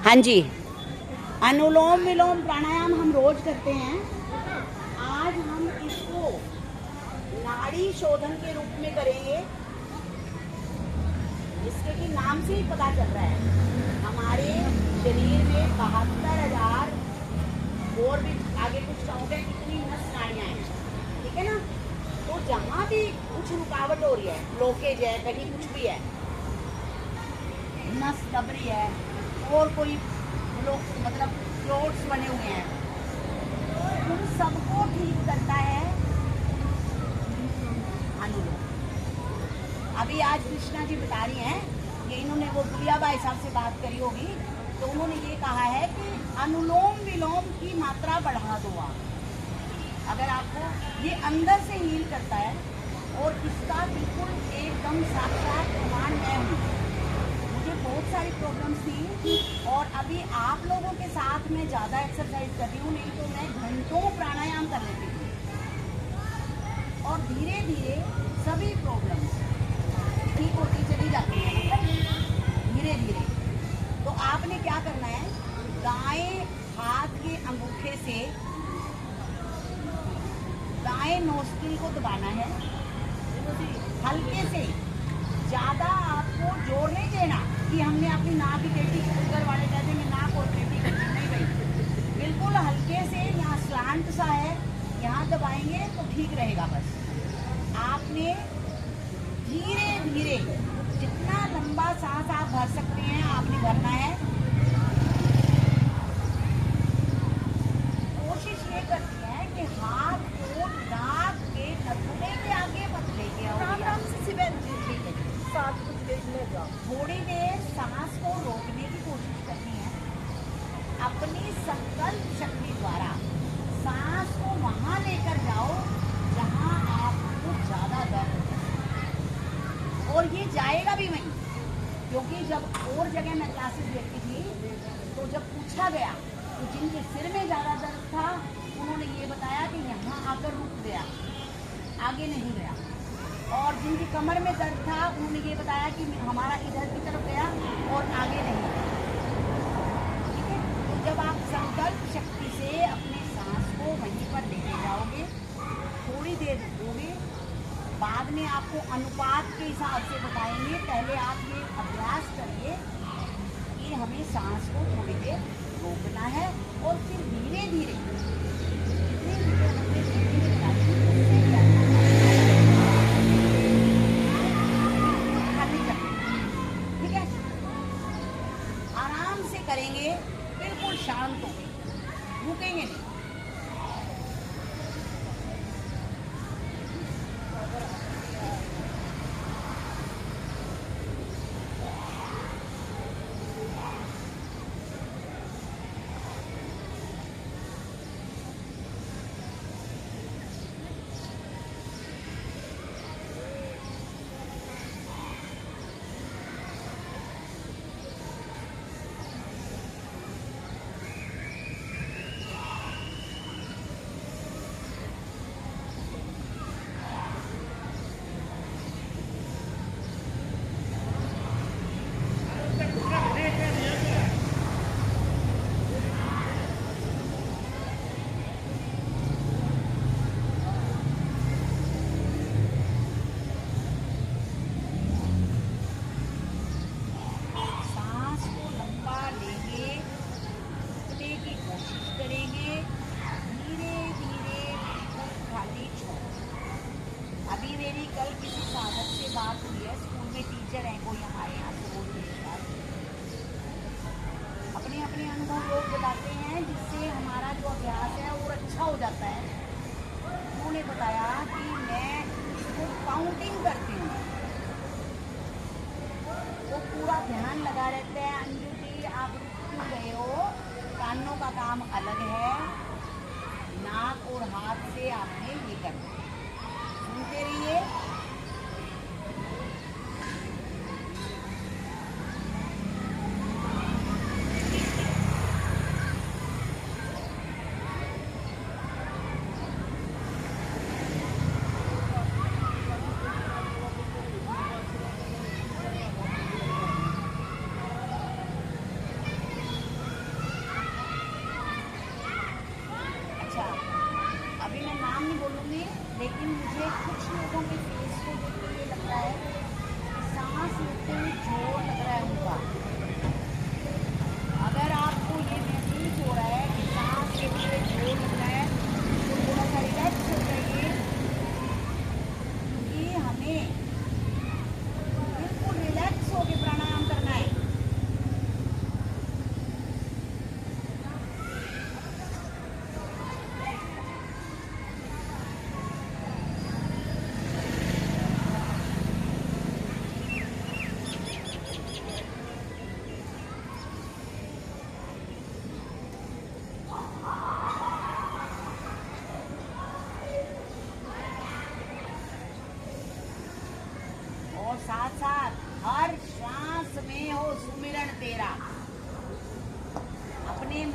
हाँ जी, अनुलोम विलोम प्राणायाम हम रोज करते हैं। आज हम इसको नाड़ी शोधन के रूप में करेंगे, जिसके कि नाम से ही पता चल रहा है हमारे शरीर में 72,000 और भी आगे कुछ काउंट है कितनी नस नाड़ियाँ हैं, ठीक है ना। तो जहाँ भी कुछ रुकावट हो रही है, ब्लॉकेज है, कहीं कुछ भी है, नस दब रही है और कोई मतलब क्लोट्स बने हुए हैं, उन सबको ठीक करता है अनुलोम। अभी आज कृष्णा जी बता रही हैं कि इन्होंने वो गुड़िया बाई साहब से बात करी होगी, तो उन्होंने ये कहा है कि अनुलोम विलोम की मात्रा बढ़ा दो आप। अगर आपको ये अंदर से हील करता है और इसका बिल्कुल एकदम साक्षात प्रमाण मैं हूँ। मुझे बहुत सारी प्रॉब्लम्स थी और अभी आप लोगों के साथ मैं ज़्यादा एक्सरसाइज कर रही हूँ, नहीं तो मैं घंटों प्राणायाम कर लेती थी। और धीरे धीरे सभी प्रॉब्लम्स ठीक होती चली जाती है, मतलब धीरे धीरे। तो आपने क्या करना है, दाएं हाथ के अंगूठे से दाएं नोस्ट्रिल को दबाना है हल्के से। ज़्यादा आपको जोर नहीं देना कि हमने अपनी नाक की पेटी, ऊपर वाले कहते हैं नाक और पेटी करनी, नहीं भाई, बिल्कुल हल्के से। यहाँ स्लांट सा है, यहाँ दबाएंगे तो ठीक रहेगा। बस आपने धीरे धीरे जितना लंबा सांस आप भर सकते हैं आपने भरना है। कोशिश ये करती है कि हाथ को नाक के नथुने के आगे मत लेके आओ, आराम से थोड़ी देर सांस को रोकने की कोशिश करनी है। अपनी संकल्प शक्ति द्वारा सांस को वहां लेकर जाओ जहां आपको ज्यादा दर्द है, और ये जाएगा भी वहीं। क्योंकि जब और जगह मैं क्लासेस लेती थी तो जब पूछा गया तो जिनके सिर में ज़्यादा दर्द था उन्होंने ये बताया कि यहाँ आकर रुक गया, आगे नहीं गया। और जिनकी कमर में दर्द था उन्होंने ये बताया कि हमारा इधर की तरफ गया और आगे नहीं गया, ठीक है। तो जब आप संकल्प शक्ति से अपने सांस को वहीं पर लेके जाओगे, थोड़ी देर रुकोगे, बाद में आपको अनुपात के हिसाब से बताएंगे। पहले आप ये अभ्यास करिए कि हमें सांस को थोड़ी देर रोकना है और फिर धीरे धीरे ठीक है, आराम से करेंगे, बिल्कुल शांत होंगे, रुकेंगे नहीं। अपने अनुभव लोग बताते हैं जिससे हमारा जो अभ्यास है वो अच्छा हो जाता है। उन्होंने बताया कि मैं इसको काउंटिंग करती हूँ, वो पूरा ध्यान लगा रहता है। अंजू जी आप रुक क्यों गए हो, कानों का काम अलग है, नाक और हाथ से आपने ये करना है। सुनते रहिए।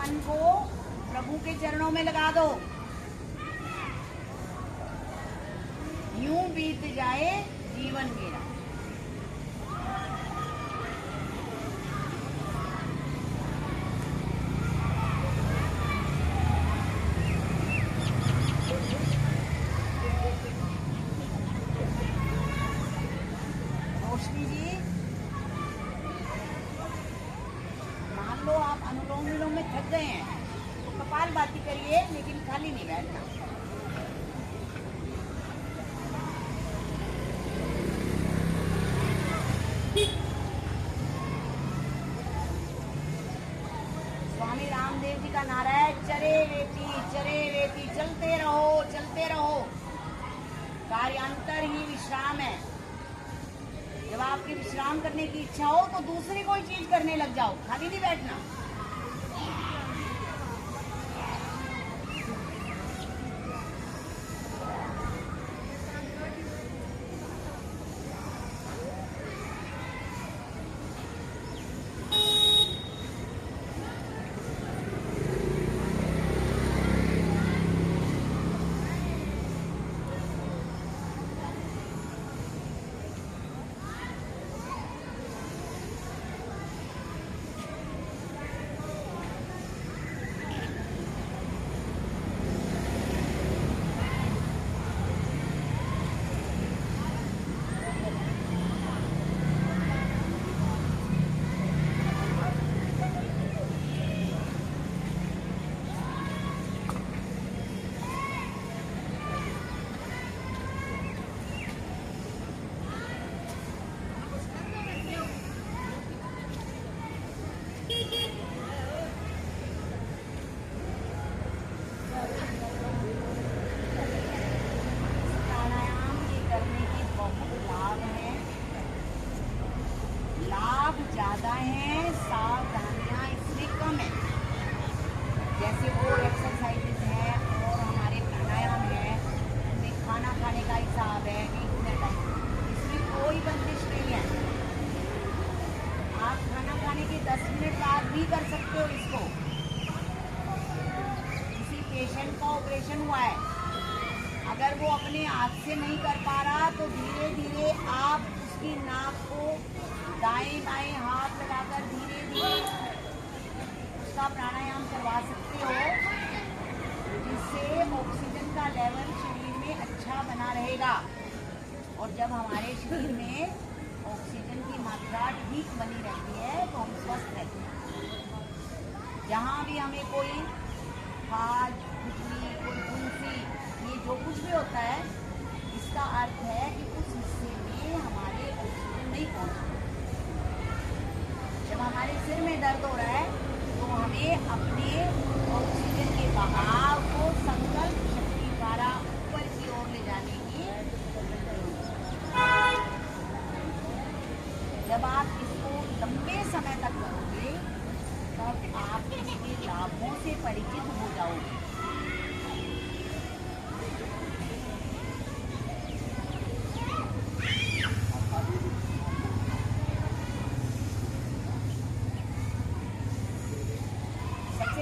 मन को प्रभु के चरणों में लगा दो। यूं बीत जाए जीवन मेरा। रोशनी जी, मान लो आप अनुलोम विलोम में थक गए हैं तो कपालभाति करिए, लेकिन खाली नहीं बैठना। स्वामी रामदेव जी का नारा है, चरे वेती, चलते रहो, चलते रहो। कार्यांतर ही विश्राम है। जब आपकी विश्राम करने की इच्छा हो तो दूसरी कोई चीज करने लग जाओ, खाली नहीं बैठना। ज्यादा हैं, सावधानियां इसमें कम है। जैसे वो एक्सरसाइजेज हैं और हमारे प्राणायाम है, उनमें खाना खाने का हिसाब है कि इतने टाइम, इसमें कोई बंदिश नहीं है। आप खाना खाने के 10 मिनट बाद भी कर सकते हो इसको। किसी पेशेंट का ऑपरेशन हुआ है, अगर वो अपने हाथ से नहीं कर पा रहा तो धीरे धीरे आप उसकी नाक को दाएं बाएं हाथ लगाकर धीरे धीरे उसका प्राणायाम करवा सकते हो, जिससे ऑक्सीजन का लेवल शरीर में अच्छा बना रहेगा। और जब हमारे शरीर में ऑक्सीजन की मात्रा ठीक बनी रहती है तो हम स्वस्थ रहते हैं। जहाँ भी हमें कोई खाज, खुजली, कोई फुंसी, ये जो कुछ भी होता है, इसका अर्थ है कि उस हिस्से में हमारे ऑक्सीजन नहीं पहुँचती। जब हमारे सिर में दर्द हो रहा है तो हमें अपने ऑक्सीजन के बहाव को संकल्प शक्ति द्वारा ऊपर की ओर ले जाने की जरूरत है। जब आप इसको लंबे समय तक करोगे तब आप इसके लाभों से परिचित हो जाओगे।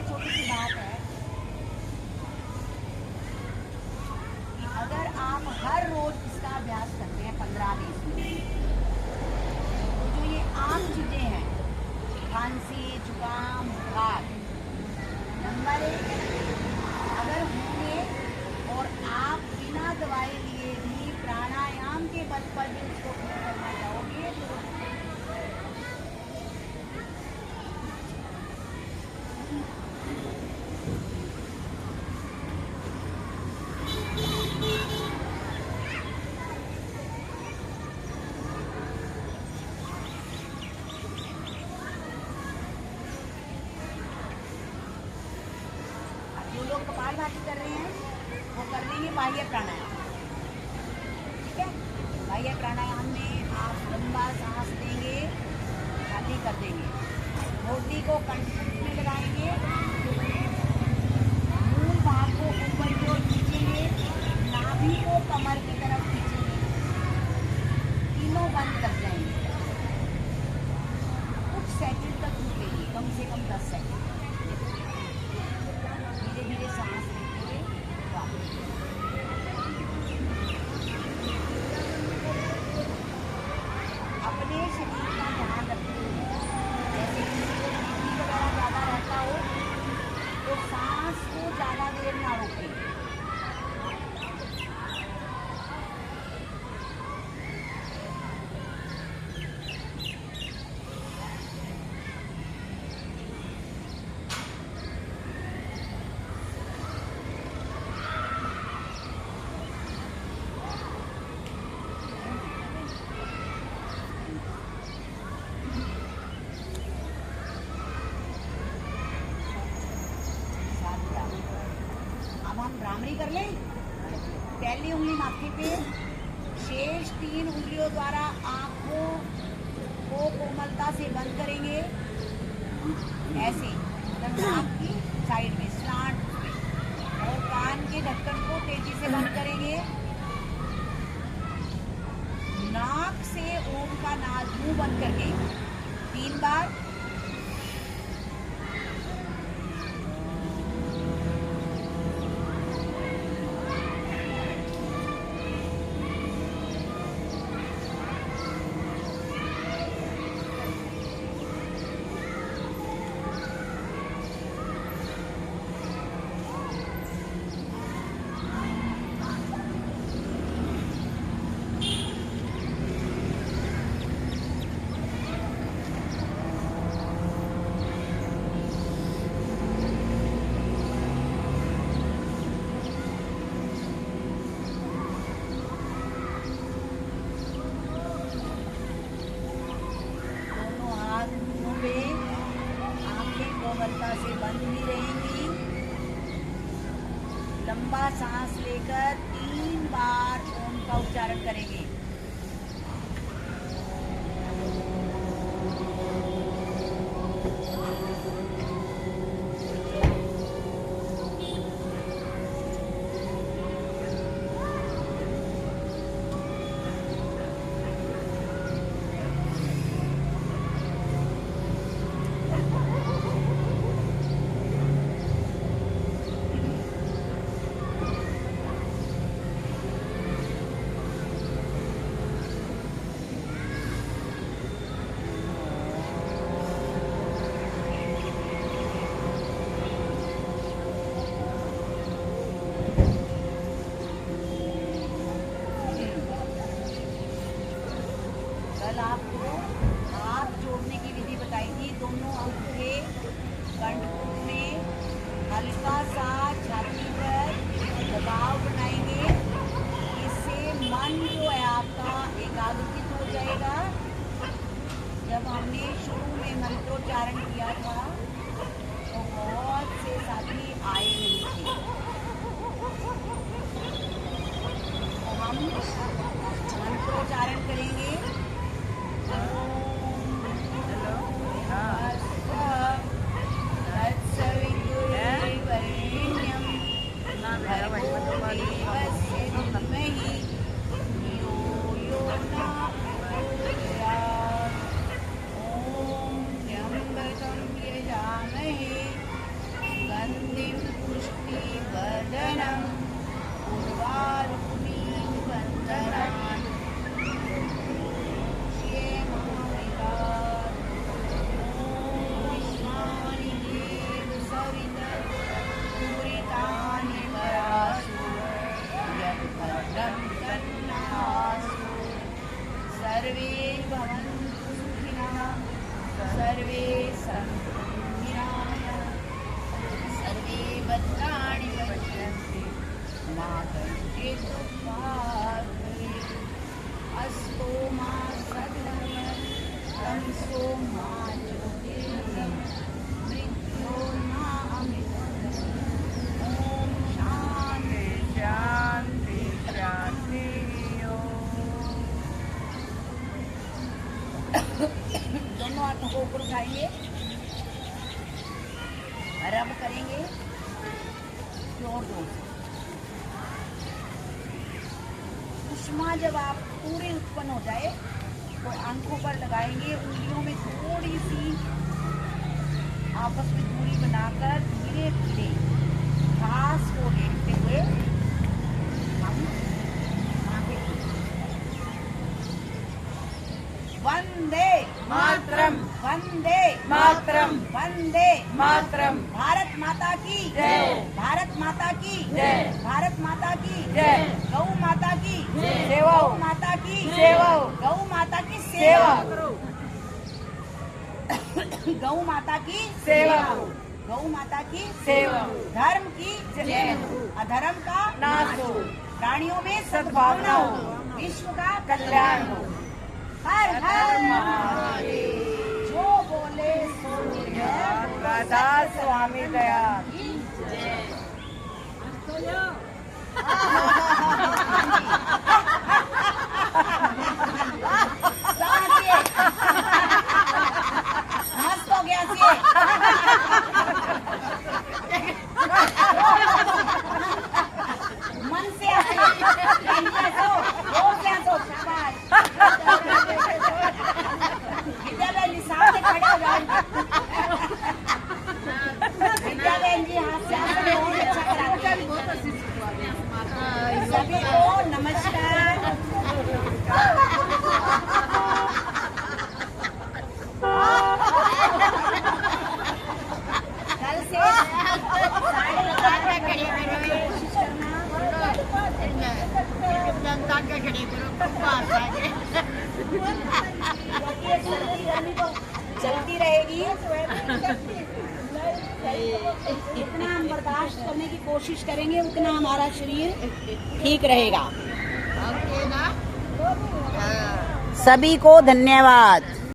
छोटी सी बात है कि अगर आप हर रोज इसका अभ्यास करते हैं 15-20 मिनट, तो जो ये आम चीजें हैं, खांसी, जुकाम, बुखार, नंबर 1 अगर होंगे और आप बिना दवाई लिए भी प्राणायाम के बल पर भी उसको करना चाहोगे तो जो लोग कपालभाति कर रहे हैं वो कर लेंगे बाह्य प्राणायाम। ठीक है, बाह्य प्राणायाम में आप लंबा सांस देंगे, खाली कर देंगे, मोती को कंठ में लगाएंगे, मूल भाग को ऊपर की ओर खींचेंगे, नाभि को कमर की तरफ खींचेंगे, तीनों बंद कर जाएंगे। कुछ सेकंड तक रुकेंगे, कम से कम 10 सेकंड। हम भ्रामरी कर लें। पहली उंगली माथे पे, शेष 3 उंगलियों द्वारा आंखों को कोमलता से बंद करेंगे, ऐसे नाक की साइड में स्लांट पे, और कान के ढक्कन को तेजी से बंद करेंगे। नाक से ओम का नाद मुंह बंद करके 3 बार। से बंद भी रहेंगी। लंबा सांस लेकर 3 बार ओम का उच्चारण करेंगे। आपको हाथ जोड़ने की विधि बताई थी। दोनों अंगूठे कंठ में हल्का सा छाती पर दबाव बनाएंगे। इससे मन जो है आपका एकाग्रचित हो जाएगा। जब हमने शुरू में मंत्रोच्चारण किया था तो बहुत से साथी आए नहीं थे, तो हम मंत्रोच्चारण करेंगे। सर्वे भवन्तु सुखिनः, सर्वे सन्तु निरामयाः, सर्वे भद्राणि पश्यन्तु मा कश्चित् दुःखात् भवेत्। अस्तो मा सद्गमः, तमसो मा ज्योतिर्गमः, मृत्योर्मा अमृतम्। ओम शांति शांति शांति। दोनों हाथों को ऊपर उठाइए, रब करेंगे जोर जोर से। उष्मा जब आप पूरे उत्पन्न हो जाए तो आंखों पर लगाएंगे। उंगलियों में थोड़ी सी आपस में दूरी बनाकर धीरे धीरे घास को लेते हुए हम वंदे मातरम, वंदे मातरम, वंदे मातरम। भारत माता की जय, भारत माता की जय, भारत माता की जय, गौ माता की सेवा, गौ माता की सेवा, गौ माता की सेवा, गौ माता की सेवा, गौ माता की सेवा। धर्म की जय हो, अधर्म का नाश हो, प्राणियों में सद्भावना हो, विश्व का कल्याण हो। हर हर महादेव। जो बोले सो निर्भय राधा स्वामी दया। की जय। मस्त हो गया सी मन से हंसो, जोर से हंसो, शाबाश। विद्याबेन जी सामने खड़े हो जाओ। विद्याबेन जी हाथ से हंसो, बहुत अच्छा कराती हैं। सभी को नमस्कार। कल से साढ़े 11 घड़ी में कोशिश करना। ये सर्दी गर्मी तो चलती रहेगी। जितना हम बर्दाश्त करने की कोशिश करेंगे उतना हमारा शरीर ठीक रहेगा। सभी को धन्यवाद।